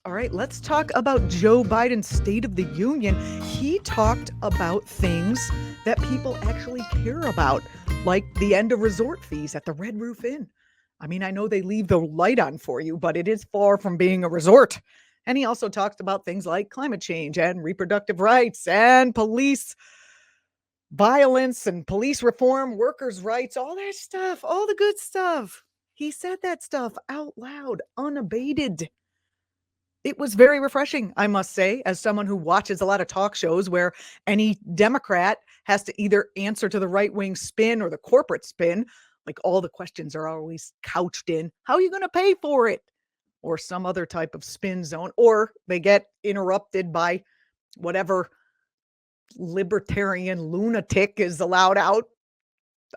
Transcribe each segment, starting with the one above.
All right, let's talk about Joe Biden's State of the Union. He talked about things that people actually care about, like the end of resort fees at the Red Roof Inn. I mean, I know they leave the light on for you, but it is far from being a resort. And he also talked about things like climate change and reproductive rights and police violence and police reform, workers' rights, all that stuff, all the good stuff. He said that stuff out loud, unabated. It was very refreshing, I must say, as someone who watches a lot of talk shows where any Democrat has to either answer to the right wing spin or the corporate spin. Like all the questions are always couched in, how are you going to pay for it? Or some other type of spin zone, or they get interrupted by whatever libertarian lunatic is allowed out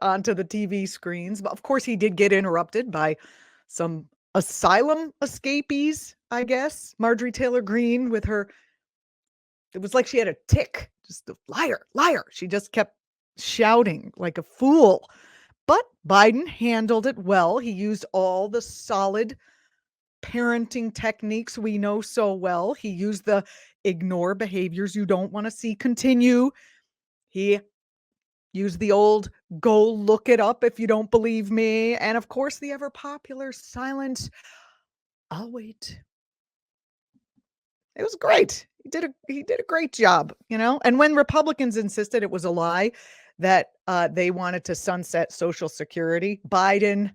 onto the TV screens. But of course, he did get interrupted by some asylum escapees, I guess. Marjorie Taylor Greene with her, it was like she had a tick, just a liar, liar. She just kept shouting like a fool. But Biden handled it well. He used all the solid parenting techniques we know so well. He used the ignore behaviors you don't want to see continue. He used the old go look it up if you don't believe me. And of course, the ever popular silent, I'll wait. It was great. He did a great job, you know? And when Republicans insisted it was a lie that they wanted to sunset Social Security, Biden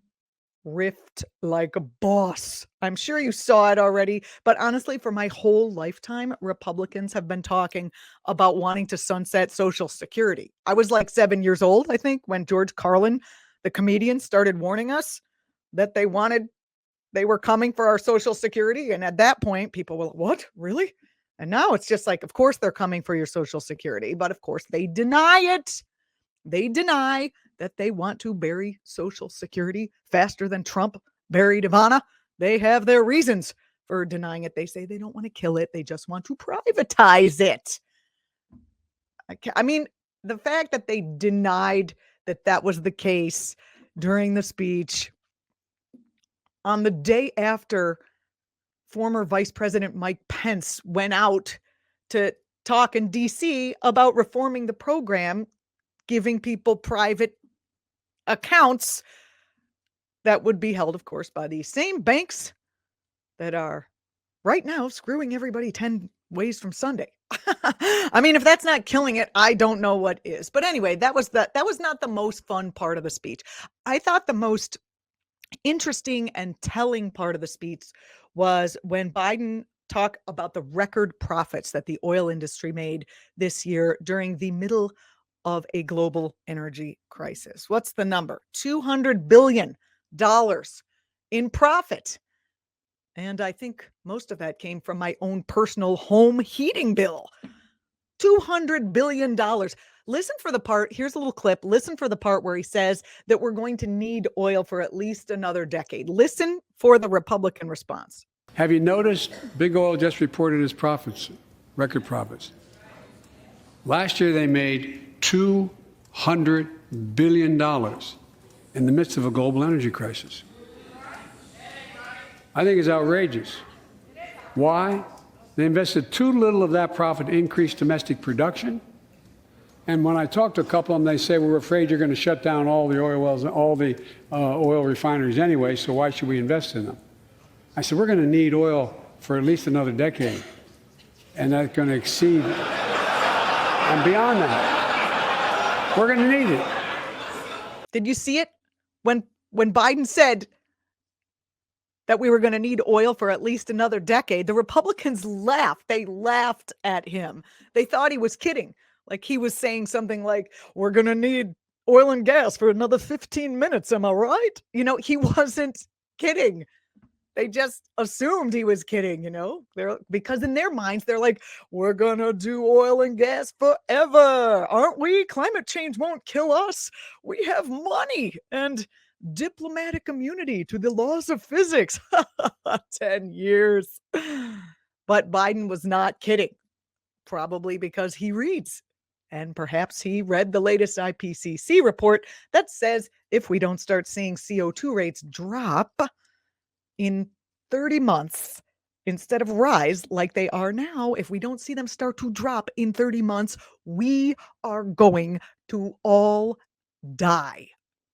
riffed like a boss. I'm sure you saw it already, but honestly, for my whole lifetime, Republicans have been talking about wanting to sunset Social Security. I was like 7 years old, I think, when George Carlin, the comedian, started warning us that they were coming for our Social Security. And at that point, people were like, what? Really? And now it's just like, of course they're coming for your Social Security, but of course they deny it. They deny that they want to bury Social Security faster than Trump buried Ivana. They have their reasons for denying it. They say they don't want to kill it. They just want to privatize it. I mean, the fact that they denied that that was the case during the speech on the day after former Vice President Mike Pence went out to talk in DC about reforming the program, giving people private accounts that would be held, of course, by the same banks that are right now screwing everybody 10 ways from Sunday. I mean, if that's not killing it, I don't know what is. But anyway, that was not the most fun part of the speech. I thought the most interesting and telling part of the speech was when Biden talked about the record profits that the oil industry made this year during the middle of a global energy crisis. What's the number? $200 billion in profit. And I think most of that came from my own personal home heating bill. $200 billion. Listen for the part. Here's a little clip. Listen for the part where he says that we're going to need oil for at least another decade. Listen for the Republican response. Have you noticed Big Oil just reported its profits, record profits? Last year they made $200 billion in the midst of a global energy crisis. I think it's outrageous. Why? They invested too little of that profit to increase domestic production. And when I talk to a couple of them, they say, we're afraid you're going to shut down all the oil wells and all the oil refineries anyway, so why should we invest in them? I said, we're going to need oil for at least another decade. And that's going to exceed and beyond that. We're going to need it. Did you see it? When Biden said that we were going to need oil for at least another decade, the Republicans laughed. They laughed at him. They thought he was kidding. Like he was saying something like, we're going to need oil and gas for another 15 minutes. Am I right? You know, he wasn't kidding. They just assumed he was kidding, you know, because in their minds, they're like, we're going to do oil and gas forever. Aren't we? Climate change won't kill us. We have money and diplomatic immunity to the laws of physics. 10 years. But Biden was not kidding, probably because he reads. And perhaps he read the latest IPCC report that says if we don't start seeing CO2 rates drop in 30 months, instead of rise like they are now, if we don't see them start to drop in 30 months, we are going to all die.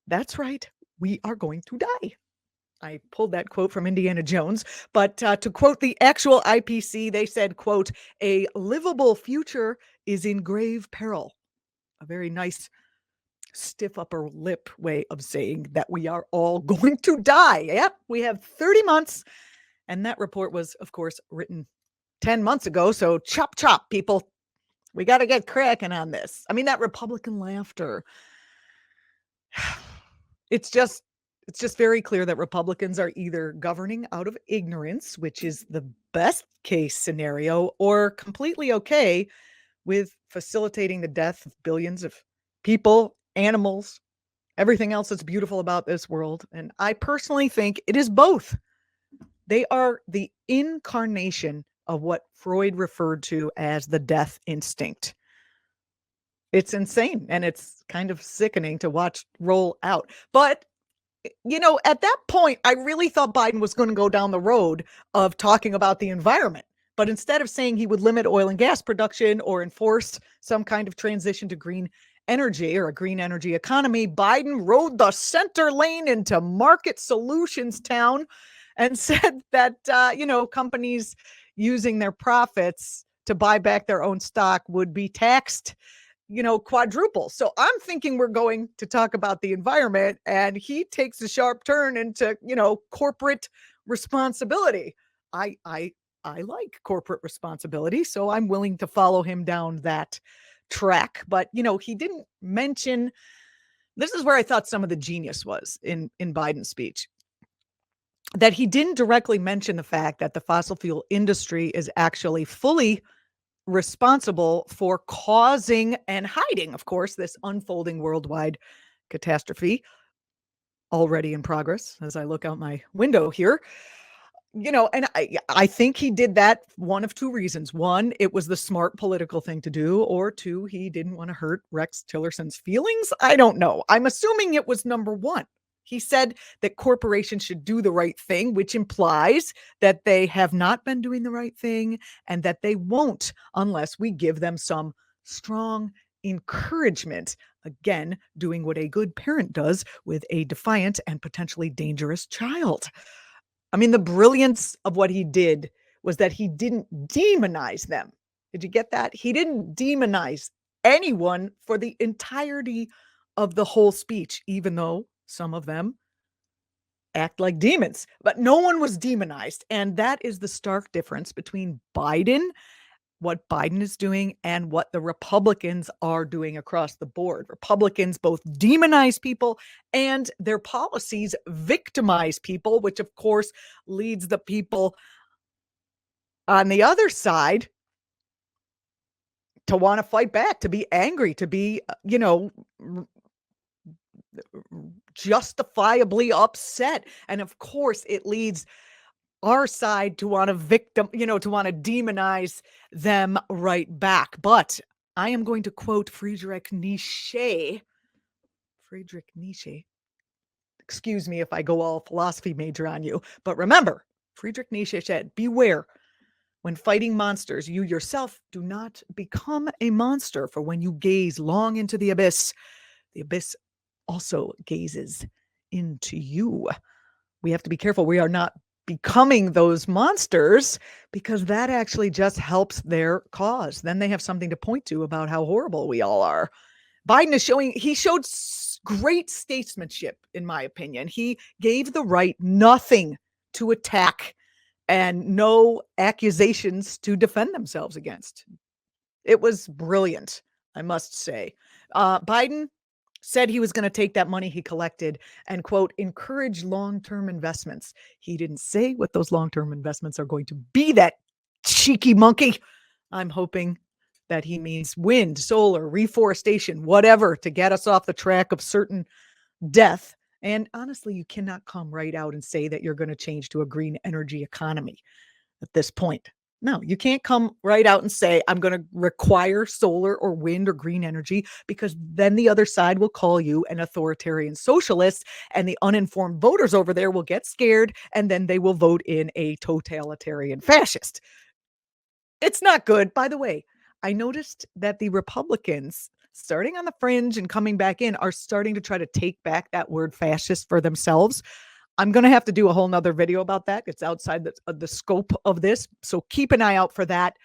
That's right. We are going to die. I pulled that quote from Indiana Jones, but to quote the actual IPC, they said, quote, "A livable future is in grave peril." A very nice stiff upper lip way of saying that we are all going to die. Yep, we have 30 months. And that report was, of course, written 10 months ago. So chop, chop, people. We got to get cracking on this. I mean, that Republican laughter. It's just very clear that Republicans are either governing out of ignorance, which is the best case scenario, or completely okay with facilitating the death of billions of people, animals, everything else that's beautiful about this world. And I personally think it is both. They are the incarnation of what Freud referred to as the death instinct. It's insane and it's kind of sickening to watch roll out. But at that point, I really thought Biden was going to go down the road of talking about the environment. But instead of saying he would limit oil and gas production or enforce some kind of transition to green energy or a green energy economy, Biden rode the center lane into market solutions town and said that, companies using their profits to buy back their own stock would be taxed quadruple. So I'm thinking we're going to talk about the environment, and he takes a sharp turn into, corporate responsibility. I like corporate responsibility, so I'm willing to follow him down that track. But, he didn't mention, this is where I thought some of the genius was in Biden's speech, that he didn't directly mention the fact that the fossil fuel industry is actually fully responsible for causing and hiding, of course, this unfolding worldwide catastrophe already in progress as I look out my window here. And I think he did that one of two reasons. One, it was the smart political thing to do, or two, he didn't want to hurt Rex Tillerson's feelings. I don't know. I'm assuming it was number one. He said that corporations should do the right thing, which implies that they have not been doing the right thing and that they won't unless we give them some strong encouragement. Again, doing what a good parent does with a defiant and potentially dangerous child. I mean, the brilliance of what he did was that he didn't demonize them. Did you get that? He didn't demonize anyone for the entirety of the whole speech, even though some of them act like demons. But no one was demonized. And that is the stark difference between what Biden is doing, and what the Republicans are doing across the board. Republicans both demonize people and their policies victimize people, which of course leads the people on the other side to want to fight back, to be angry, to be, justifiably upset. And of course, it leads our side to want to to want to demonize them right back. But I am going to quote Friedrich Nietzsche. Excuse me if I go all philosophy major on you. But remember, Friedrich Nietzsche said, "Beware. When fighting monsters, you yourself do not become a monster. For when you gaze long into the abyss also gazes into you." We have to be careful. We are not becoming those monsters, because that actually just helps their cause. Then they have something to point to about how horrible we all are. Biden is he showed great statesmanship, in my opinion. He gave the right nothing to attack and no accusations to defend themselves against. It was brilliant, I must say. Biden said he was going to take that money he collected and, quote, encourage long-term investments. He didn't say what those long-term investments are going to be, that cheeky monkey. I'm hoping that he means wind, solar, reforestation, whatever, to get us off the track of certain death. And honestly, you cannot come right out and say that you're going to change to a green energy economy at this point. No, you can't come right out and say, I'm going to require solar or wind or green energy, because then the other side will call you an authoritarian socialist, and the uninformed voters over there will get scared, and then they will vote in a totalitarian fascist. It's not good. By the way, I noticed that the Republicans, starting on the fringe and coming back in, are starting to try to take back that word fascist for themselves. I'm going to have to do a whole nother video about that. It's outside the scope of this. So keep an eye out for that.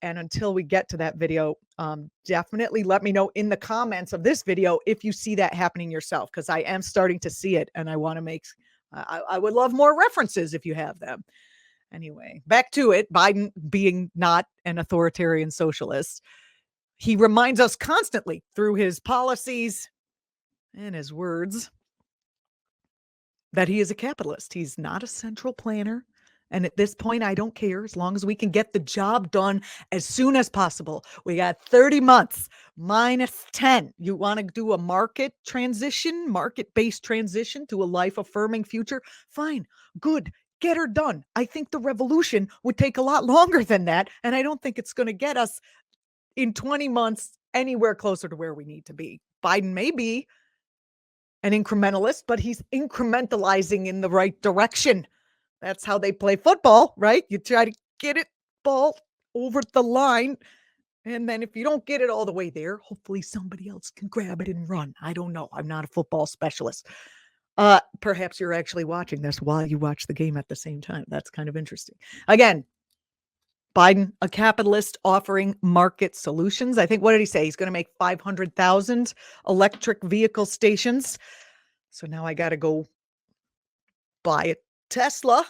And until we get to that video, definitely let me know in the comments of this video if you see that happening yourself, because I am starting to see it, and I want to make, I would love more references if you have them. Anyway, back to it. Biden being not an authoritarian socialist, he reminds us constantly through his policies and his words that he is a capitalist. He's not a central planner. And at this point, I don't care, as long as we can get the job done as soon as possible. We got 30 months minus 10. You want to do a market-based transition to a life-affirming future? Fine, good. Get her done. I think the revolution would take a lot longer than that. And I don't think it's going to get us in 20 months anywhere closer to where we need to be. Biden may be an incrementalist, but he's incrementalizing in the right direction. That's how they play football, right? You try to get it ball over the line, and then if you don't get it all the way there, hopefully somebody else can grab it and run. I don't know. I'm not a football specialist. Perhaps you're actually watching this while you watch the game at the same time. That's kind of interesting. Again, Biden, a capitalist offering market solutions. I think, what did he say? He's going to make 500,000 electric vehicle stations. So now I got to go buy a Tesla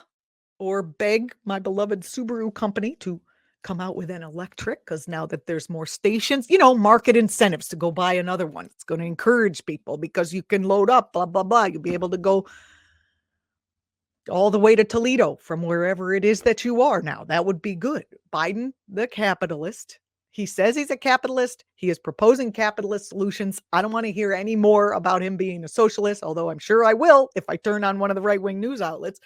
or beg my beloved Subaru company to come out with an electric, because now that there's more stations, market incentives to go buy another one. It's going to encourage people because you can load up, blah, blah, blah. You'll be able to go all the way to Toledo from wherever it is that you are now. That would be good. Biden, the capitalist, he says he's a capitalist. He is proposing capitalist solutions. I don't want to hear any more about him being a socialist, although I'm sure I will if I turn on one of the right-wing news outlets.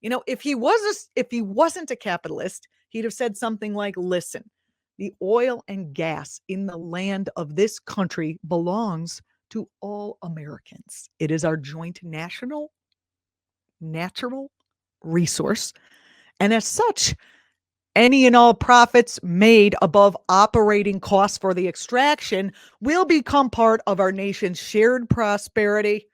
If he wasn't a capitalist, he'd have said something like, listen, the oil and gas in the land of this country belongs to all Americans. It is our joint natural resource. And as such, any and all profits made above operating costs for the extraction will become part of our nation's shared prosperity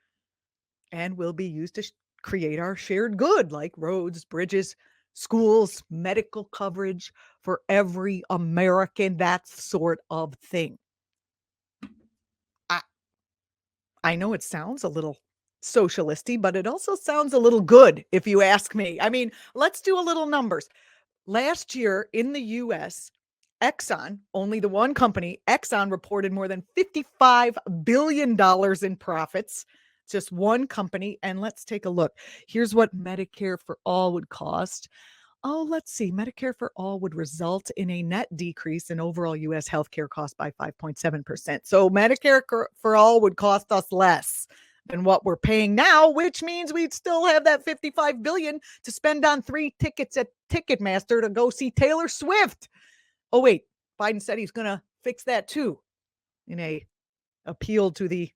and will be used to create our shared good, like roads, bridges, schools, medical coverage for every American, that sort of thing. I know it sounds a little socialisty, but it also sounds a little good, if you ask me. I mean, let's do a little numbers. Last year in the US, Exxon, only the one company, Exxon reported more than $55 billion in profits. Just one company. And let's take a look. Here's what Medicare for all would cost. Oh, let's see. Medicare for all would result in a net decrease in overall U.S. healthcare costs by 5.7%. So Medicare for all would cost us less than what we're paying now, which means we'd still have that $55 billion to spend on 3 tickets at Ticketmaster to go see Taylor Swift. Oh, wait. Biden said he's going to fix that too in a appeal to the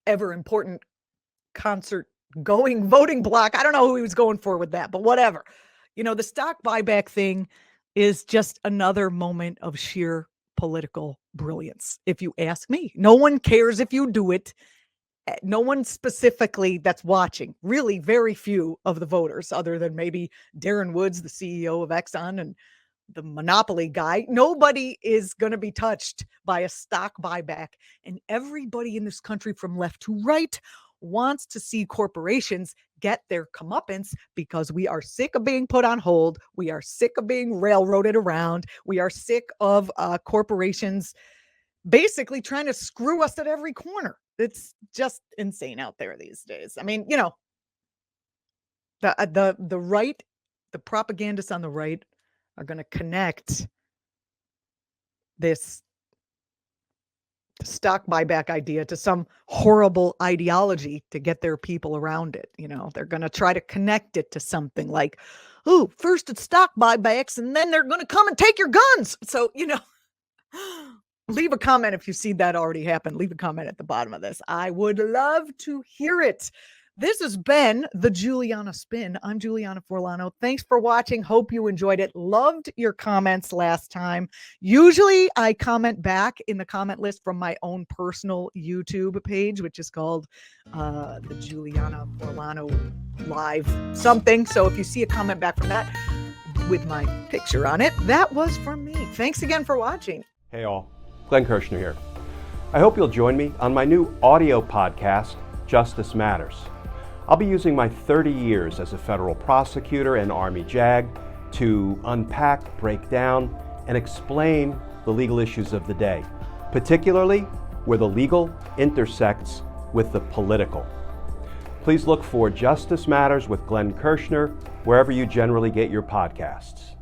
ever important concert going voting block. I don't know who he was going for with that, but whatever. The stock buyback thing is just another moment of sheer political brilliance, if you ask me. No one cares if you do it. No one specifically that's watching. Really, very few of the voters, other than maybe Darren Woods, the CEO of Exxon, and the monopoly guy. Nobody is going to be touched by a stock buyback. And everybody in this country, from left to right, wants to see corporations get their comeuppance, because we are sick of being put on hold. We are sick of being railroaded around. We are sick of corporations basically trying to screw us at every corner. It's just insane out there these days. I mean, the right, the propagandists on the right are going to connect this stock buyback idea to some horrible ideology to get their people around it. They're going to try to connect it to something like, oh, first it's stock buybacks and then they're going to come and take your guns. So, leave a comment if you see that already happen. Leave a comment at the bottom of this. I would love to hear it. This has been the Julianna Spin. I'm Julianna Forlano. Thanks for watching. Hope you enjoyed it. Loved your comments last time. Usually I comment back in the comment list from my own personal YouTube page, which is called the Julianna Forlano Live something. So if you see a comment back from that with my picture on it, that was from me. Thanks again for watching. Hey all, Glenn Kirshner here. I hope you'll join me on my new audio podcast, Justice Matters. I'll be using my 30 years as a federal prosecutor and Army JAG to unpack, break down, and explain the legal issues of the day, particularly where the legal intersects with the political. Please look for Justice Matters with Glenn Kirshner wherever you generally get your podcasts.